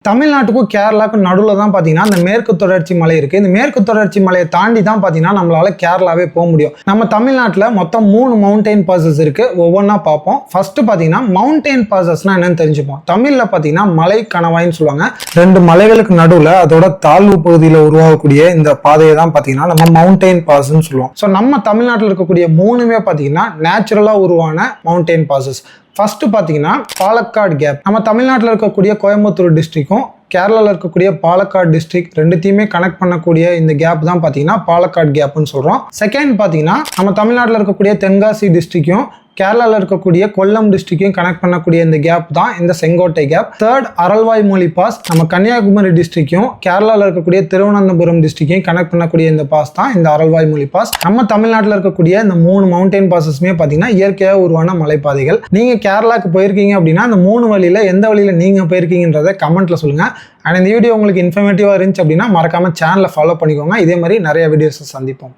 தமிழ்நாட்டுக்கும் கேரளாவுக்கும் நடுவில் தான் பார்த்தீங்கன்னா இந்த மேற்கு தொடர்ச்சி மலை இருக்குது. இந்த மேற்கு தொடர்ச்சி மலையை தாண்டி தான் பார்த்தீங்கன்னா நம்மளால கேரளாவே போக முடியும். நம்ம தமிழ்நாட்டில் மொத்தம் 3 மவுண்டைன் பாசஸ் இருக்குது. ஒவ்வொன்றா பார்ப்போம். ஃபர்ஸ்ட் பார்த்தீங்கன்னா மவுண்டைன் பாசஸ்னா என்னன்னு தெரிஞ்சுப்போம். தமிழில் பார்த்தீங்கன்னா மலை கணவாய்ன்னு சொல்லுவாங்க. 2 மலைகளுக்கு நடுவில் அதோட தாழ்வு பகுதியில் உருவாகக்கூடிய இந்த பாதையை தான் பார்த்தீங்கன்னா நம்ம மவுண்டைன் பாஸ்ன்னு சொல்லுவோம். ஸோ நம்ம தமிழ்நாட்டில் இருக்கக்கூடிய 3மே பார்த்தீங்கன்னா நேச்சுரலாக உருவான மவுண்டைன் பாசஸ். ஃபர்ஸ்ட் பார்த்தீங்கன்னா பாலக்காடு கேப். நம்ம தமிழ்நாட்டில் இருக்கக்கூடிய கோயம்புத்தூர் டிஸ்ட்ரிக்டும் கேரளாவில் இருக்கக்கூடிய பாலக்காடு டிஸ்ட்ரிக்ட் ரெண்டுத்தையுமே கனெக்ட் பண்ணக்கூடிய இந்த கேப் தான் பார்த்தீங்கன்னா பாலக்காடு கேப்னு சொல்கிறோம். செகண்ட் பார்த்தீங்கன்னா நம்ம தமிழ்நாட்டில் இருக்கக்கூடிய தென்காசி டிஸ்ட்ரிக்டும் கேரளாவில் இருக்கக்கூடிய கொல்லம் டிஸ்ட்ரிக்டையும் கனெக்ட் பண்ணக்கூடிய இந்த கேப் தான் இந்த Sengottai gap. Third Aralvaimozhi pass. நம்ம கன்னியாகுமரி டிஸ்ட்ரிக்டையும் கேரளாவில் இருக்கக்கூடிய திருவனந்தபுரம் டிஸ்ட்ரிக்டையும் கனெக்ட் பண்ணக்கூடிய இந்த பாஸ் தான் இந்த அரல்வாய்மொழி பாஸ். நம்ம தமிழ்நாட்டில் இருக்கக்கூடிய இந்த 3 மவுண்டைன் பாசஸ்மே பார்த்தீங்கன்னா இயற்கையாக உருவான மலைப்பாதைகள். நீங்கள் கேரளாவுக்கு போயிருக்கீங்க அப்படின்னா அந்த 3 வழியில் எந்த வழியில் நீங்கள் போயிருக்கீங்கன்றதை கமெண்ட்ல சொல்லுங்கள். அண்ட் இந்த வீடியோ உங்களுக்கு இன்ஃபர்மேட்டிவாக இருந்துச்சு அப்படின்னா மறக்காம சேனலை ஃபாலோ பண்ணிக்கோங்க. இதே மாதிரி நிறைய வீடியோஸை சந்திப்போம்.